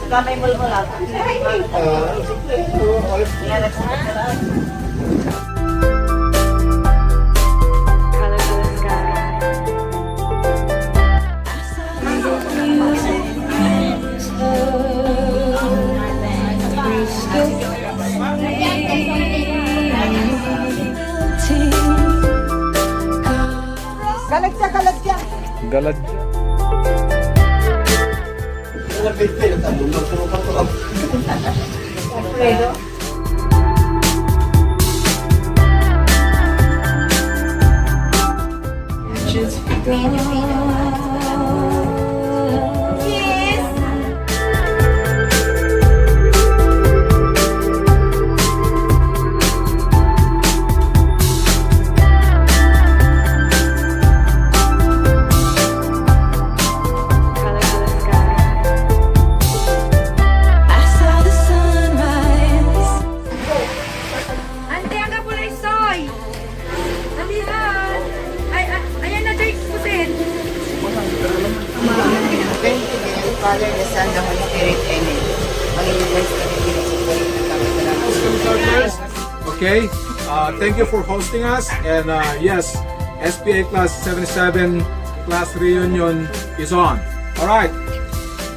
Kamay mo lang. Galad. Alfredo. Father, the Son, the Holy Spirit, Amen. Okay, thank you for hosting us. And yes, SPA Class 77 class reunion is on. All right,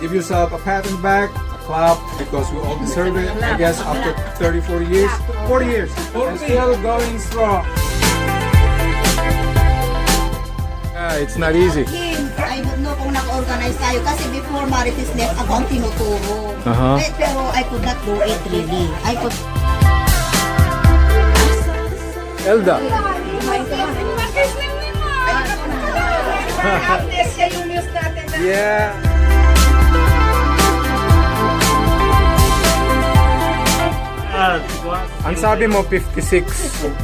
give yourself a pat on the back, a clap, because we all deserve it. I guess after 34 years, 40 years, and still going strong. It's not easy. I don't know kung nag-organize tayo kasi before Marites left, ako ang tinuturo. Pero I could not do it really. I could... Elda. Yeah. Ang sabi mo 56.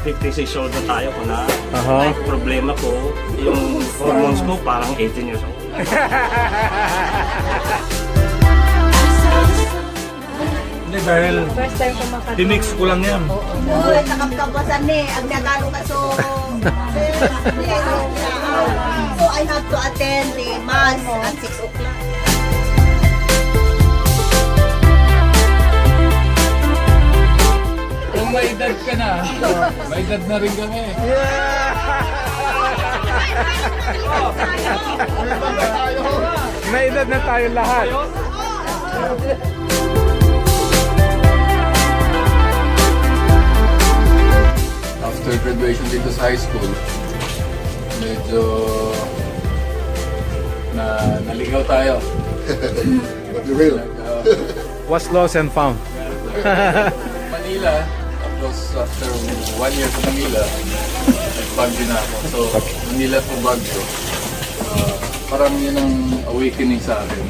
56 old na tayo ko na. May problema ko, yung hormones ko parang 18 years old. Hindi dahil timix ko lang yan. Oo, nakapkabasan ni. Ang nagalo ka so... So I have to attend the mass at 6 o'clock. Kung may edad ka na, may edad na rin kami. May edad na tayo lahat. After graduation dito sa high school, medyo naligaw tayo. Was lost and found. Manila, tapos after 1 year sa Manila, nag-Baguio na ako. So, Manila to Baguio. Parang yun ang awakening sa akin.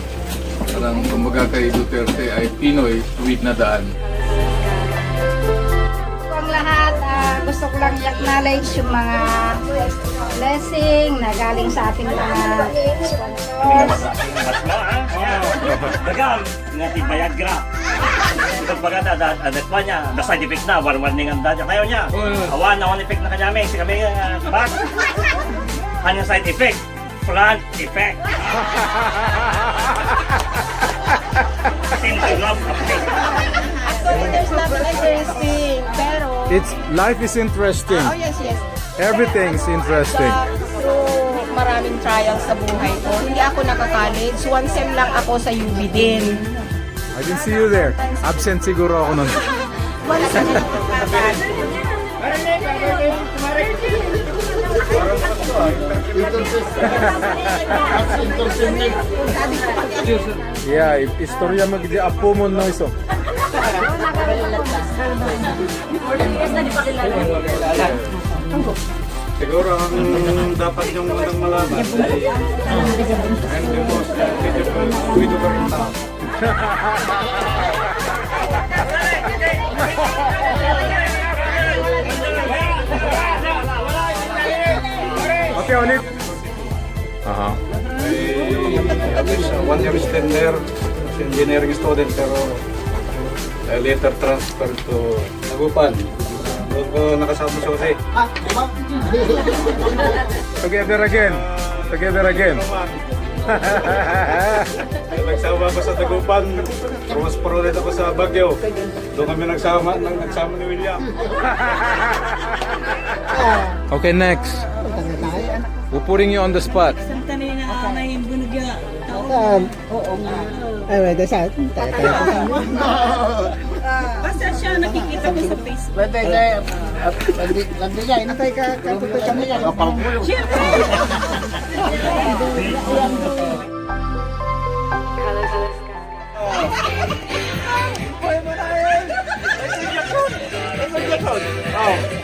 Parang kumbaga kay Duterte ay Pinoy, tuwid na daan. Ang lahat, gusto ko lang i-acknowledge yung mga blessing na galing sa ating mga Dagang, ngati bayad gra. Kumbaga adat pa niya, the side effect na, warning ang dadya. Kayo niya, awan effect na kanyami, si kami bak. Kanyang side effect, plant effect. interesting, pero Life is interesting. oh yes. Everything's interesting. Through maraming trials sa buhay ko, hindi ako naka-college. One sem lang ako sa UB din. I didn't see you there. Absent siguro ako nun. Wala ka na Yeah, istorya magdi apo mo no iso. Siguro ang dapat yung unang malaman ay I'm the most eligible widower in town. Okay, ulit. At least 1 year stint there as engineering student pero later transfer to Nagupan. Doon ko nakasama sa Jose. Together again. together again. Nagsama ako sa Dagupan. Prospero rin ako sa Baguio. Doon kami nagsama ni William. Okay, next. We're putting you on the spot. Basta siya nakikita ko sa Facebook. Oh.